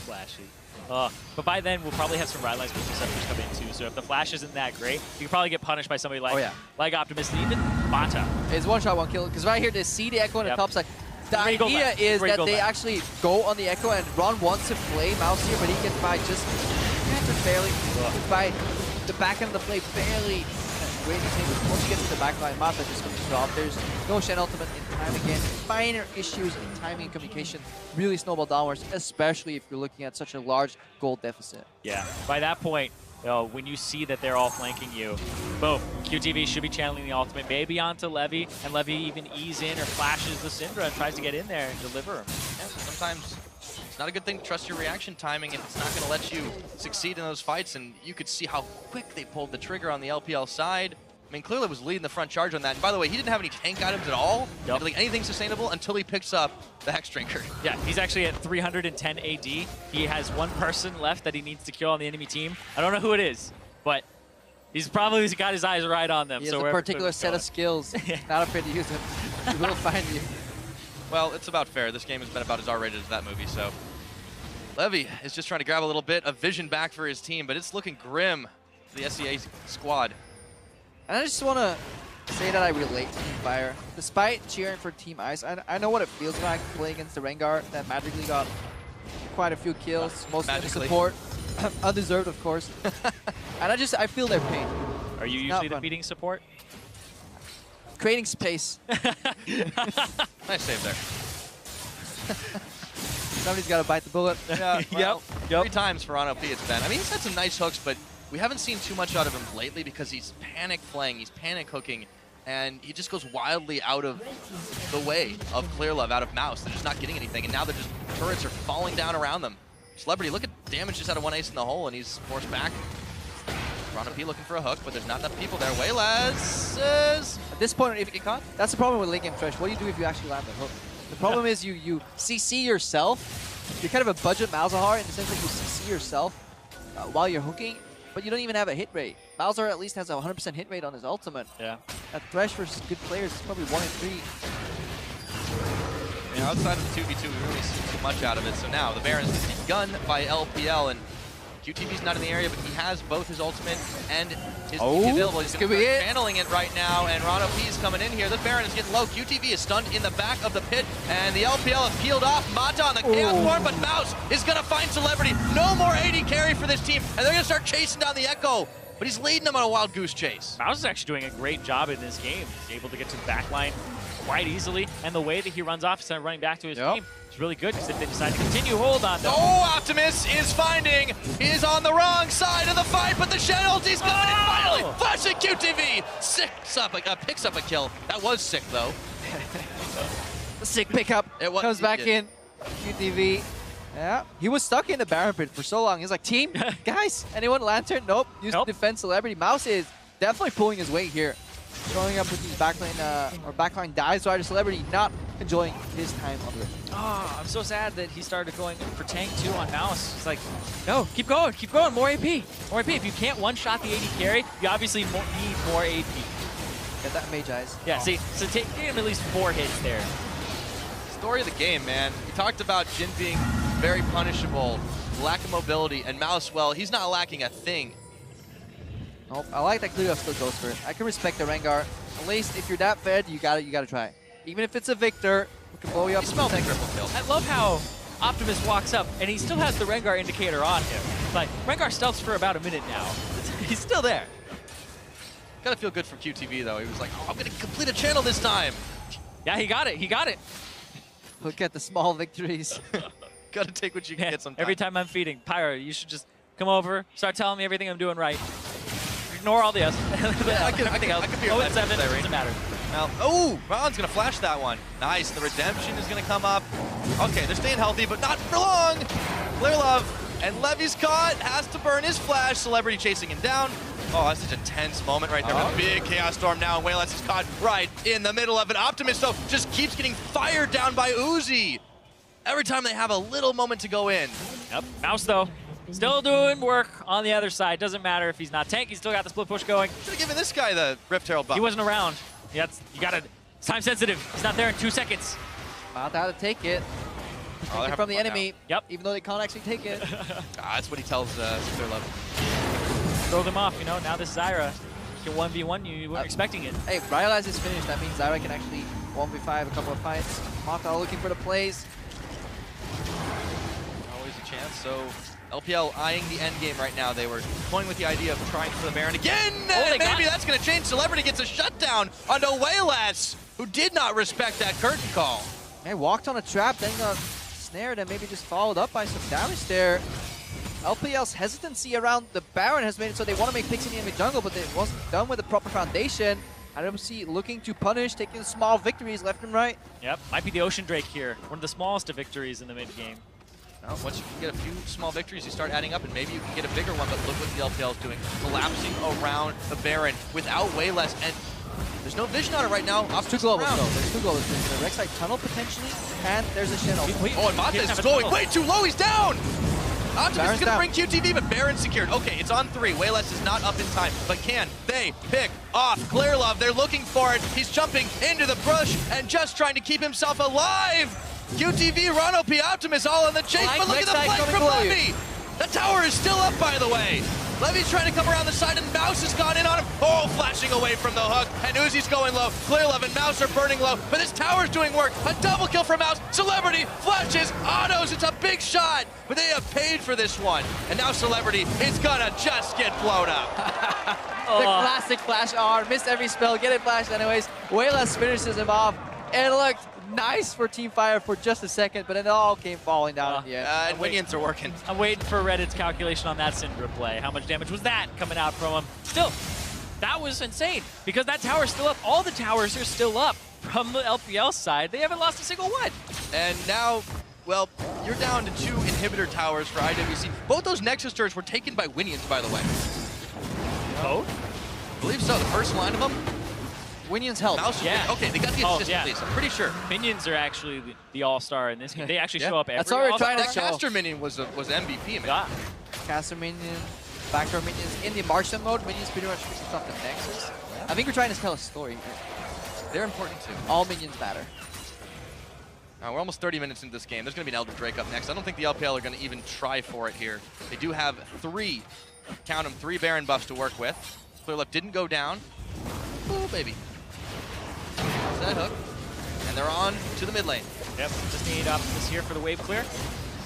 S1: Flashy. But by then, we'll probably have some Ride Lights interceptors come in too, so if the flash isn't that great, you can probably get punished by somebody like Optimus, and even Mata.
S2: It's one shot, one kill, because right here they see the Echo on the top side. The idea is that they actually go on the Echo and Ron wants to play Mouse here, but he gets by just barely, by the back end of the play barely. Once he gets to the back line, Mata just comes to drop. There's no Shen ultimate in time again. Minor issues in timing and communication really snowball downwards, especially if you're looking at such a large gold deficit.
S1: Yeah, by that point, when you see that they're all flanking you, boom, QTV should be channeling the ultimate maybe onto Levy, and Levy even ease in or flashes the Syndra and tries to get in there and deliver him.
S3: Yeah, sometimes it's not a good thing to trust your reaction timing if it's not going to let you succeed in those fights, and you could see how quick they pulled the trigger on the LPL side. I mean, clearly was leading the front charge on that. And by the way, he didn't have any tank items at all, like anything sustainable, until he picks up the Hex Drinker. Yeah,
S1: he's actually at 310 AD. He has one person left that he needs to kill on the enemy team. I don't know who it is, but he's probably got his eyes right on them.
S2: He has a particular set of skills. Not afraid to use them. He will find you.
S3: Well, it's about fair. This game has been about as R-rated as that movie, so. Levy is just trying to grab a little bit of vision back for his team, but it's looking grim for the SEA squad.
S2: And I just want to say that I relate to Team Fire. Despite cheering for Team Ice, I know what it feels like to play against the Rengar that magically got quite a few kills, mostly in support. Undeserved, of course. And I feel their pain.
S1: Are you usually defeating support?
S2: Creating space.
S3: Nice save there.
S2: Somebody's got to bite the bullet.
S3: Yeah, well, 3 times for OP it's been. I mean, he's had some nice hooks, but we haven't seen too much out of him lately because he's panic playing, he's panic hooking, and he just goes wildly out of the way of Clearlove, out of Mouse. They're just not getting anything, and now they're just, turrets are falling down around them. Celebrity, look at damage just out of 1 ace in the hole, and he's forced back. OP looking for a hook, but there's not enough people there. Wayless is...
S2: At this point, if you get caught, that's the problem with late game Thresh. What do you do if you actually land the hook? The problem is you CC yourself. You're kind of a budget Malzahar in the sense that you CC yourself while you're hooking, but you don't even have a hit rate. Bowser at least has a 100% hit rate on his ultimate.
S1: Yeah.
S2: That Thresh versus good players is probably 1 in 3.
S3: Yeah, outside of the 2v2, we really see too much out of it. So now the Baron's begun by LPL, and QTV's not in the area, but he has both his ultimate and his available. He's going to be channeling it right now, and Rano P is coming in here. The Baron is getting low. QTV is stunned in the back of the pit, and the LPL have peeled off Mata on the Chaos Form, but Mouse is going to find Celebrity. No more AD carry for this team, and they're going to start chasing down the Echo, but he's leading them on a wild goose chase.
S1: Mouse is actually doing a great job in this game. He's able to get to the back line quite easily, and the way that he runs off instead of running back to his team is really good, because if they decide to continue, hold on.
S3: Oh, Optimus is finding, he is on the wrong side of the fight, but the Shed ulti's coming in finally, flashing QTV, picks up a kill. That was sick though.
S2: The sick pickup, comes back in, QTV. Yeah, he was stuck in the Baron pit for so long. He's like, team, guys, anyone Lantern? Nope, use the defense Celebrity. Mouse is definitely pulling his weight here. Showing up with these backline dives, right? Celebrity not enjoying his time on the
S1: Oh, I'm so sad that he started going for tank too on Mouse. It's like, no, keep going, more AP. More AP. If you can't one-shot the AD carry, you obviously need more AP.
S2: Get that Mage Eyes.
S1: Yeah, see, so take him at least 4 hits there.
S3: Story of the game, man. We talked about Jin being very punishable, lack of mobility, and Mouse, well, he's not lacking a thing.
S2: Nope, I like that Clear still goes for it. I can respect the Rengar. At least if you're that fed, you gotta try. Even if it's a Victor, we can blow you up.
S3: Smell the triple kill.
S1: I love how Optimus walks up and he still has the Rengar indicator on him. Like, Rengar stealths for about a minute now. He's still there.
S3: Gotta feel good for QTV though. He was like, oh, I'm gonna complete a channel this time.
S1: Yeah, he got it.
S2: Look at the small victories.
S3: Gotta take what you can get sometimes.
S1: Every time I'm feeding, Pyro, you should just come over, start telling me everything I'm doing right. Ignore all the else. Everything else. 0-7, doesn't matter.
S3: Now, oh, Ron's gonna flash that one. Nice, the redemption is gonna come up. Okay, they're staying healthy, but not for long. Clear Love, and Levy's caught, has to burn his flash. Celebrity chasing him down. Oh, that's such a tense moment right there. With a big Chaos Storm now, and Wayless is caught right in the middle of it. Optimus, though, just keeps getting fired down by Uzi. Every time they have a little moment to go in.
S1: Yep, Mouse, though, still doing work on the other side. Doesn't matter if he's not tank, he's still got the split push going.
S3: Should have given this guy the Rift Herald buff.
S1: He wasn't around. Yeah, you gotta, it's time sensitive. He's not there in 2 seconds.
S2: About how to take it. Take it from the enemy.
S1: Now. Yep.
S2: Even though they can't actually take it.
S3: That's what he tells Clear Love.
S1: Throw them off, you know, now this Zyra can 1v1 you weren't expecting it.
S2: Hey, Rylai's is finished. That means Zyra can actually 1v5 a couple of fights. Mata looking for the plays.
S3: Always a chance, so LPL eyeing the end game right now. They were toying with the idea of trying for the Baron again, and maybe that's going to change. Celebrity gets a shutdown onto Wayless, who did not respect that curtain call.
S2: Hey, walked on a trap, then got snared, and maybe just followed up by some damage there. LPL's hesitancy around the Baron has made it so they want to make picks in the enemy jungle, but it wasn't done with the proper foundation. IWC looking to punish, taking small victories left and right.
S1: Yep, might be the Ocean Drake here. One of the smallest of victories in the mid-game.
S3: Now, once you can get a few small victories, you start adding up, and maybe you can get a bigger one, but look what the LPL is doing. Collapsing around the Baron without Wayless, and there's no vision on it right now.
S2: There's 2 globals, though. There's 2 globals. There's a Rek'Sai tunnel, potentially, and there's a Shadow.
S3: Oh, and Mata is going way too low. He's down! Optimus is going to bring QTV, but Baron secured. Okay, it's on 3. Wayless is not up in time, but can they pick off Clear Love? They're looking for it. He's jumping into the brush and just trying to keep himself alive. QTV, Ron OP, Optimus all in the chase, but look at the flank from Levy. The tower is still up, by the way. Levy's trying to come around the side, and Mouse has gone in on him. Oh, flashing away from the hook, and Uzi's going low. Clear Love and Mouse are burning low, but this tower's doing work. A double kill for Mouse. Celebrity flashes, autos. It's a big shot, but they have paid for this one. And now Celebrity is gonna just get blown up.
S2: The classic flash R, missed every spell, get it flashed anyways. Wayless finishes him off. It looked nice for Team Fire for just a second, but it all came falling down in the end.
S3: And Minions are working.
S1: I'm waiting for Reddit's calculation on that Syndra play. How much damage was that coming out from him? Still, that was insane, because that tower's still up. All the towers are still up from the LPL side. They haven't lost a single one.
S3: And now, well, you're down to 2 inhibitor towers for IWC. Both those Nexus turrets were taken by Winions, by the way.
S1: Oh?
S3: I believe so. The first line of them.
S2: Winions help.
S3: Mouse,
S1: yeah.
S3: Okay, they got the assist at least. I'm pretty sure.
S1: Minions are actually the all-star in this game. They actually show up every
S2: That's what we're trying to
S3: That caster minion was MVP, man.
S1: Yeah.
S2: caster minion, backdoor minions. In the marksman mode, minions pretty much fixing stuff the Nexus. I think we're trying to tell a story here.
S3: They're important too.
S2: All minions matter.
S3: We're almost 30 minutes into this game. There's going to be an Elder Drake up next. I don't think the LPL are going to even try for it here. They do have count them, 3 Baron buffs to work with. Clear left didn't go down. Ooh, baby. That's that hook. And they're on to the mid lane.
S1: Yep, just need Optimus here for the wave clear.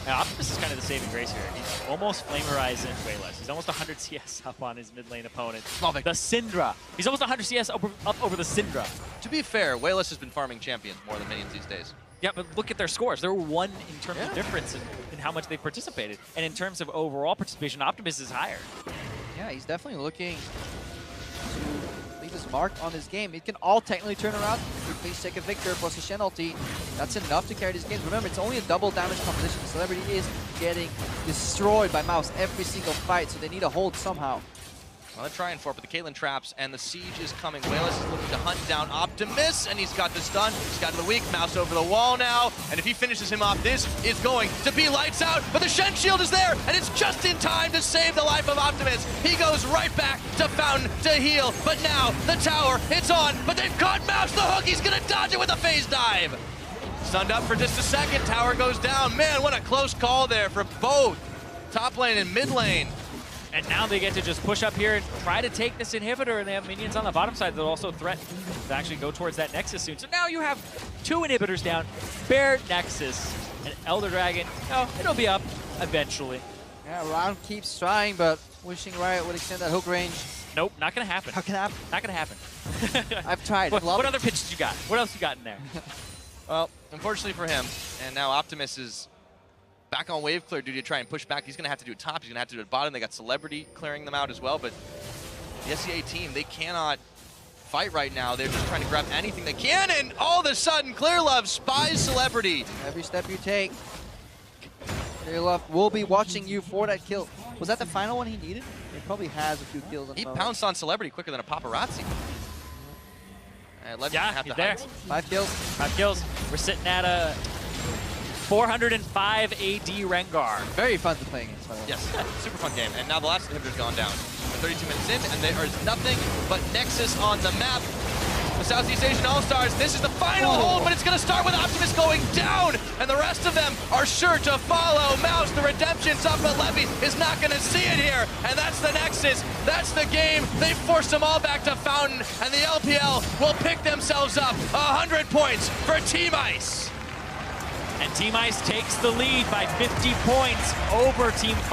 S1: Now, Optimus is kind of the saving grace here. He's almost Flame Horizon way less. He's almost 100 CS up on his mid lane opponent. The Syndra. He's almost 100 CS up over the Syndra.
S3: To be fair, Wayless has been farming champions more than minions these days.
S1: Yeah, but look at their scores. They're 1 in terms of difference in how much they've participated. And in terms of overall participation, Optimus is higher.
S2: Yeah, he's definitely looking to leave his mark on his game. It can all technically turn around. Please take a Victor plus a Shen ulti. That's enough to carry this game. Remember, it's only a double damage composition. The Celebrity is getting destroyed by Mouse every single fight, so they need a hold somehow.
S3: Well, they're trying for it, but the Caitlyn traps and the siege is coming. Wayless is looking to hunt down Optimus, and he's got the stun. He's got to the weak. Mouse over the wall now, and if he finishes him off, this is going to be lights out. But the Shen shield is there, and it's just in time to save the life of Optimus. He goes right back to Fountain to heal, but now the tower, it's on, but they've caught Mouse. The hook, he's going to dodge it with a phase dive. Stunned up for just a second. Tower goes down. Man, what a close call there for both top lane and mid lane.
S1: And now they get to just push up here and try to take this inhibitor, and they have minions on the bottom side that will also threaten to actually go towards that Nexus soon. So now you have 2 inhibitors down, Bear Nexus, and Elder Dragon. Oh, it'll be up eventually.
S2: Yeah, Round keeps trying, but wishing Riot would extend that hook range.
S1: Nope, not gonna happen.
S2: How can it happen?
S1: Not gonna happen.
S2: I've tried.
S1: What other pitches you got? What else you got in there?
S3: Well, unfortunately for him, and now Optimus is back on wave clear duty to try and push back. He's going to have to do it top. He's going to have to do it bottom. They got Celebrity clearing them out as well, but the SEA team, they cannot fight right now. They're just trying to grab anything they can, and all of a sudden, Clear Love spies Celebrity.
S2: Every step you take, Clear Love will be watching you for that kill. Was that the final one he needed? He probably has a few kills.
S3: He pounced on Celebrity quicker than a paparazzi.
S1: Yeah, he's there.
S2: 5 kills.
S1: 5 kills. We're sitting at a 405 AD Rengar.
S2: Very fun to play against, by the way.
S3: Yes, super fun game. And now the last inhibitor's gone down. We're 32 minutes in, and there is nothing but Nexus on the map. The Southeast Asian All-Stars, this is the final hold, but it's going to start with Optimus going down, and the rest of them are sure to follow. Mouse, the redemption's up, but Levy is not going to see it here, and that's the Nexus. That's the game. They forced them all back to Fountain, and the LPL will pick themselves up 100 points for Team Ice.
S1: And Team Ice takes the lead by 50 points over Team 5.